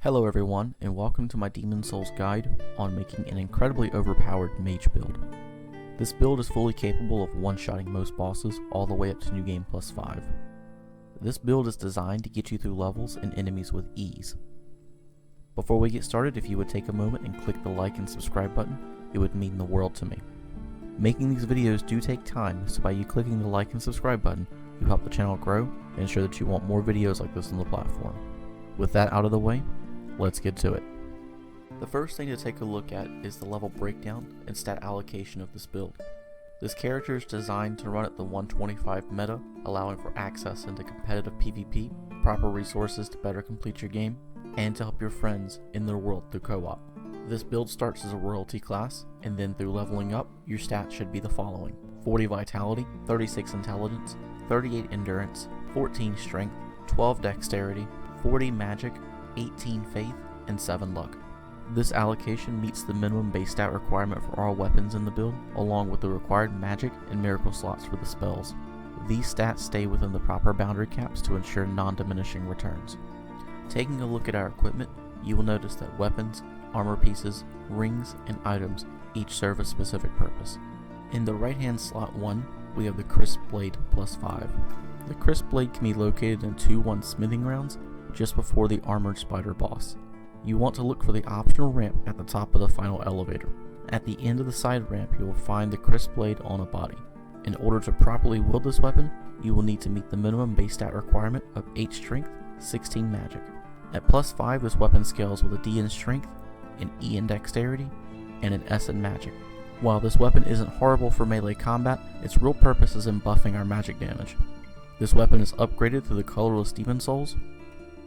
Hello everyone, and welcome to my Demon Souls guide on making an incredibly overpowered mage build. This build is fully capable of one-shotting most bosses all the way up to New Game Plus 5. This build is designed to get you through levels and enemies with ease. Before we get started, if you would take a moment and click the like and subscribe button, it would mean the world to me. Making these videos do take time, so by you clicking the like and subscribe button, you help the channel grow and ensure that you want more videos like this on the platform. With that out of the way, let's get to it. The first thing to take a look at is the level breakdown and stat allocation of this build. This character is designed to run at the 125 meta, allowing for access into competitive PvP, proper resources to better complete your game, and to help your friends in their world through co-op. This build starts as a royalty class, and then through leveling up, your stats should be the following: 40 vitality, 36 intelligence, 38 endurance, 14 strength, 12 dexterity, 40 magic, 18 faith, and 7 luck. This allocation meets the minimum base stat requirement for all weapons in the build, along with the required magic and miracle slots for the spells. These stats stay within the proper boundary caps to ensure non-diminishing returns. Taking a look at our equipment, you will notice that weapons, armor pieces, rings, and items each serve a specific purpose. In the right hand slot 1, we have the Kris Blade plus 5. The Kris Blade can be located in 2-1 smithing rounds just before the armored spider boss. You want to look for the optional ramp at the top of the final elevator. At the end of the side ramp, you will find the Kris Blade on a body. In order to properly wield this weapon, you will need to meet the minimum base stat requirement of 8 strength, 16 magic. At plus 5, this weapon scales with a D in strength, an E in dexterity, and an S in magic. While this weapon isn't horrible for melee combat, its real purpose is in buffing our magic damage. This weapon is upgraded through the colorless Demon Souls.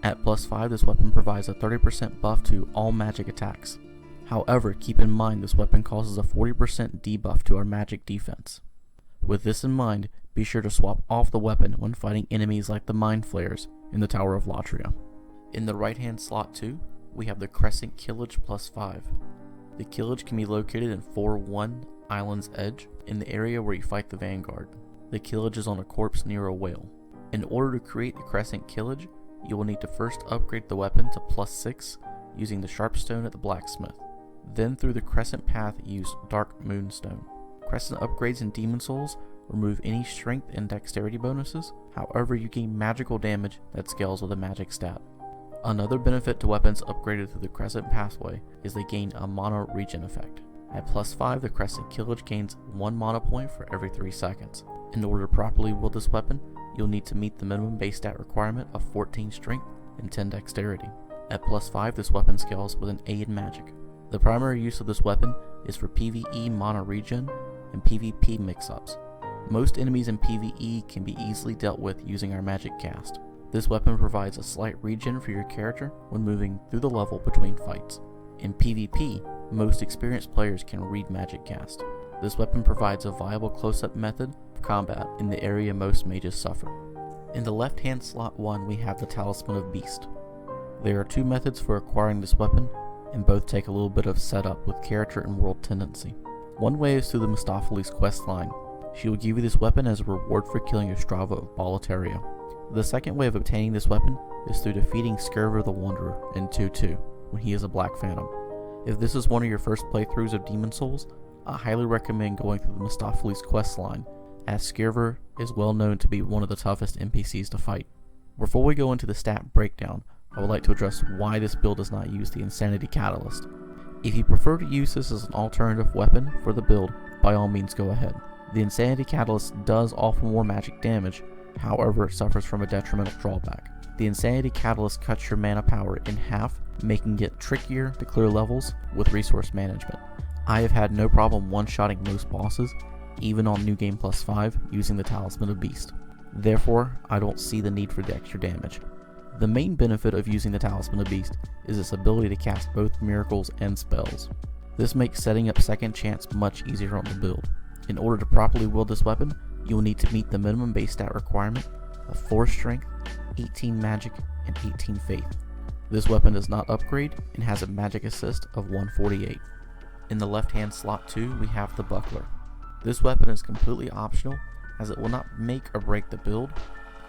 At plus 5, this weapon provides a 30% buff to all magic attacks. However, keep in mind this weapon causes a 40% debuff to our magic defense. With this in mind, be sure to swap off the weapon when fighting enemies like the Mind Flayers in the Tower of Latria. In the right hand slot 2, we have the Crescent Kilij plus 5. The Kilij can be located in 4-1 Island's Edge, in the area where you fight the Vanguard. The Kilij is on a corpse near a whale. In order to create the Crescent Kilij, you will need to first upgrade the weapon to plus 6 using the Sharpstone at the blacksmith. Then through the Crescent path, use Dark Moonstone. Crescent upgrades in Demon Souls remove any strength and dexterity bonuses, however you gain magical damage that scales with a magic stat. Another benefit to weapons upgraded through the Crescent pathway is they gain a mana regen effect. At plus 5, the Crescent Kilij gains 1 mana point for every 3 seconds. In order to properly wield this weapon, you'll need to meet the minimum base stat requirement of 14 strength and 10 dexterity. At plus 5, this weapon scales with an A in magic. The primary use of this weapon is for PvE mana regen and PvP mix-ups. Most enemies in PvE can be easily dealt with using our magic cast. This weapon provides a slight regen for your character when moving through the level between fights. In PvP, most experienced players can read magic cast. This weapon provides a viable close-up method of combat in the area most mages suffer. In the left hand slot 1, we have the Talisman of Beast. There are 2 methods for acquiring this weapon, and both take a little bit of setup with character and world tendency. One way is through the Methodical quest line. She will give you this weapon as a reward for killing Ostrava of Boletaria. The second way of obtaining this weapon is through defeating Skerver the Wanderer in 2-2 when he is a Black Phantom. If this is one of your first playthroughs of Demon Souls, I highly recommend going through the Methodical quest line, as Skerver is well known to be one of the toughest NPCs to fight. Before we go into the stat breakdown, I would like to address why this build does not use the Insanity Catalyst. If you prefer to use this as an alternative weapon for the build, by all means go ahead. The Insanity Catalyst does offer more magic damage, however it suffers from a detrimental drawback. The Insanity Catalyst cuts your mana power in half, making it trickier to clear levels with resource management. I have had no problem one-shotting most bosses, even on New Game Plus 5, using the Talisman of Beast. Therefore, I don't see the need for the extra damage. The main benefit of using the Talisman of Beast is its ability to cast both miracles and spells. This makes setting up second chance much easier on the build. In order to properly wield this weapon, you will need to meet the minimum base stat requirement of 4 strength, 18 magic, and 18 faith. This weapon does not upgrade and has a magic assist of 148. In the left hand slot 2, we have the Buckler. This weapon is completely optional, as it will not make or break the build.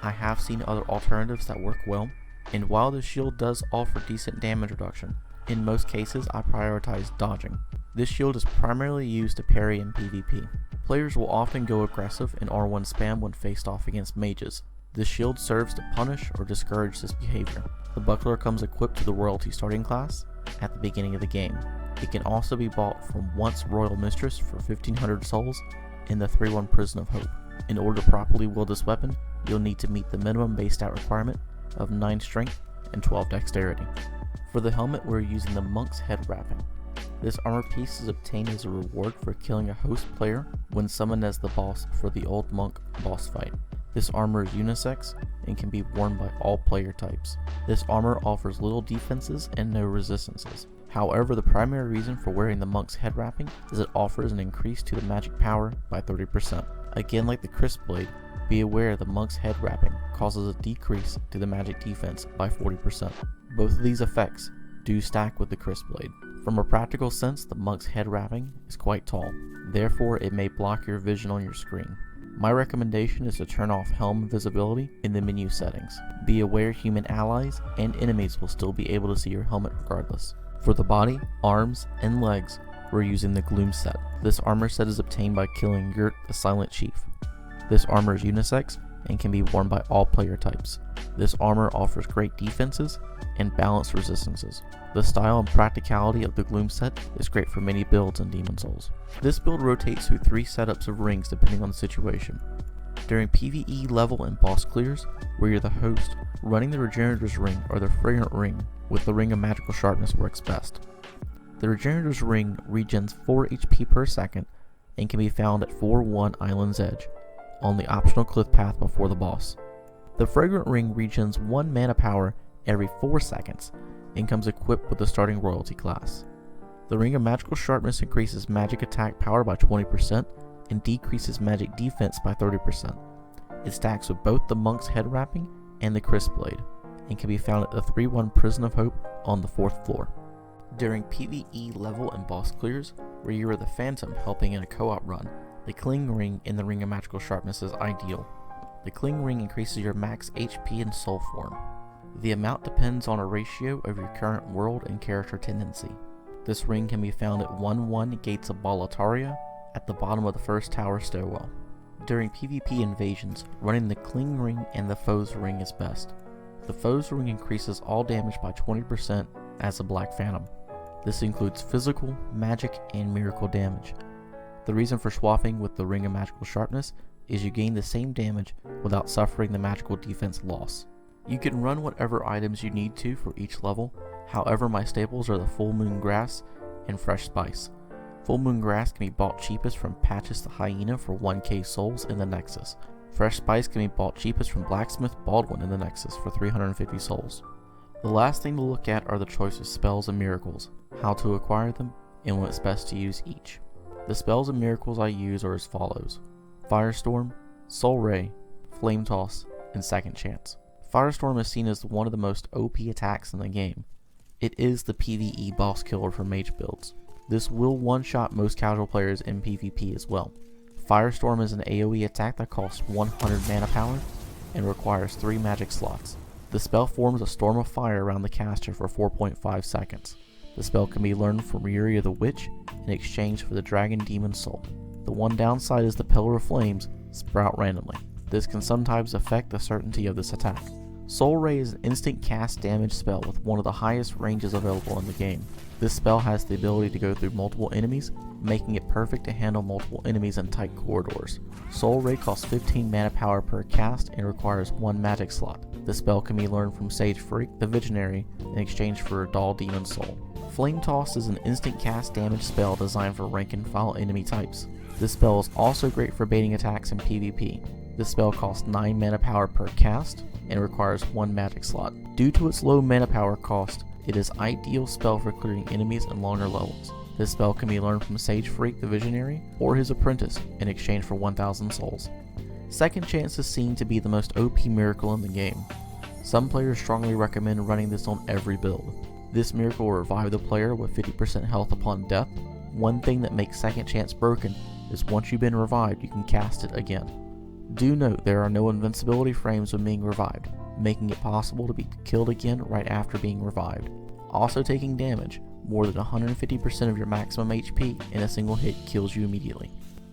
I have seen other alternatives that work well, And while the shield does offer decent damage reduction, in most cases I prioritize dodging. This shield is primarily used to parry in PvP. Players will often go aggressive in R1 spam when faced off against mages. This shield serves to punish or discourage this behavior. The buckler comes equipped to the royalty starting class at the beginning of the game. It can also be bought from Once Royal Mistress for 1500 souls in the 3-1 Prison of Hope. In order to properly wield this weapon, you'll need to meet the minimum base stat requirement of 9 strength and 12 dexterity. For the helmet, we're using the Monk's Head Wrapping. This armor piece is obtained as a reward for killing a host player when summoned as the boss for the Old Monk boss fight. This armor is unisex and can be worn by all player types. This armor offers little defenses and no resistances. However, the primary reason for wearing the Monk's Head Wrapping is it offers an increase to the magic power by 30%. Again, like the Kris Blade, be aware the Monk's Head Wrapping causes a decrease to the magic defense by 40%. Both of these effects do stack with the Kris Blade. From a practical sense, the Monk's Head Wrapping is quite tall, therefore it may block your vision on your screen. My recommendation is to turn off helm visibility in the menu settings. Be aware human allies and enemies will still be able to see your helmet regardless. For the body, arms, and legs, we're using the Gloom set. This armor set is obtained by killing Yurt the Silent Chief. This armor is unisex and can be worn by all player types. This armor offers great defenses and balanced resistances. The style and practicality of the Gloom set is great for many builds in Demon Souls. This build rotates through 3 setups of rings depending on the situation. During PvE level and boss clears, where you're the host, running the Regenerator's Ring or the Fragrant Ring with the Ring of Magical Sharpness works best. The Regenerator's Ring regens 4 HP per second and can be found at 4-1 Island's Edge on the optional cliff path before the boss. The Fragrant Ring regens 1 mana power every 4 seconds and comes equipped with the starting royalty class. The Ring of Magical Sharpness increases magic attack power by 20% and decreases magic defense by 30%. It stacks with both the Monk's Head Wrapping and the Kris Blade and can be found at the 3-1 Prison of Hope on the 4th floor. During PvE level and boss clears, where you are the Phantom helping in a co-op run, the Cling Ring in the Ring of Magical Sharpness is ideal. The Cling Ring increases your max HP and soul form. The amount depends on a ratio of your current world and character tendency. This ring can be found at 1-1 Gates of Boletaria at the bottom of the first tower stairwell. During PvP invasions, running the Cling Ring and the Foe's Ring is best. The Foe's Ring increases all damage by 20% as a Black Phantom. This includes physical, magic, and miracle damage. The reason for swapping with the Ring of Magical Sharpness is you gain the same damage without suffering the magical defense loss. You can run whatever items you need to for each level, however my staples are the Full Moon Grass and Fresh Spice. Full Moon Grass can be bought cheapest from Patches the Hyena for 1k souls in the Nexus. Fresh Spice can be bought cheapest from Blacksmith Baldwin in the Nexus for 350 souls. The last thing to look at are the choice of spells and miracles, how to acquire them, and when it's best to use each. The spells and miracles I use are as follows: Firestorm, Soul Ray, Flame Toss, and Second Chance. Firestorm is seen as one of the most OP attacks in the game. It is the PvE boss killer for mage builds. This will one-shot most casual players in PvP as well. Firestorm is an AoE attack that costs 100 mana power and requires 3 magic slots. The spell forms a storm of fire around the caster for 4.5 seconds. The spell can be learned from Yuria the Witch in exchange for the Dragon Demon Soul. The one downside is the Pillar of Flames sprout randomly. This can sometimes affect the certainty of this attack. Soul Ray is an instant cast damage spell with one of the highest ranges available in the game. This spell has the ability to go through multiple enemies, making it perfect to handle multiple enemies in tight corridors. Soul Ray costs 15 mana power per cast and requires 1 magic slot. The spell can be learned from Sage Freak the Visionary in exchange for a Doll Demon Soul. Flame Toss is an instant cast damage spell designed for rank and file enemy types. This spell is also great for baiting attacks in PvP. This spell costs 9 mana power per cast and requires 1 magic slot. Due to its low mana power cost, it is ideal spell for clearing enemies in longer levels. This spell can be learned from Sage Freak the Visionary or his apprentice in exchange for 1000 souls. Second Chance is seen to be the most OP miracle in the game. Some players strongly recommend running this on every build. This miracle will revive the player with 50% health upon death. One thing that makes Second Chance broken is once you've been revived, you can cast it again. Do note there are no invincibility frames when being revived. making it possible to be killed again right after being revived. Also taking damage, more than 150% of your maximum HP in a single hit kills you immediately.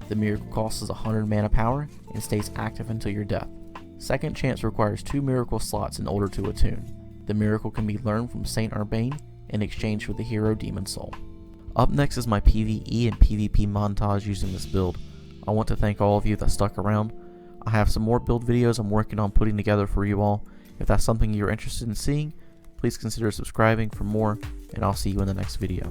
The miracle costs 100 mana power and stays active until your death. Second Chance requires 2 miracle slots in order to attune. The miracle can be learned from Saint Urbane in exchange for the hero Demon Soul. Up next is my PvE and PvP montage using this build. I want to thank all of you that stuck around. I have some more build videos I'm working on putting together for you all. If that's something you're interested in seeing, please consider subscribing for more, and I'll see you in the next video.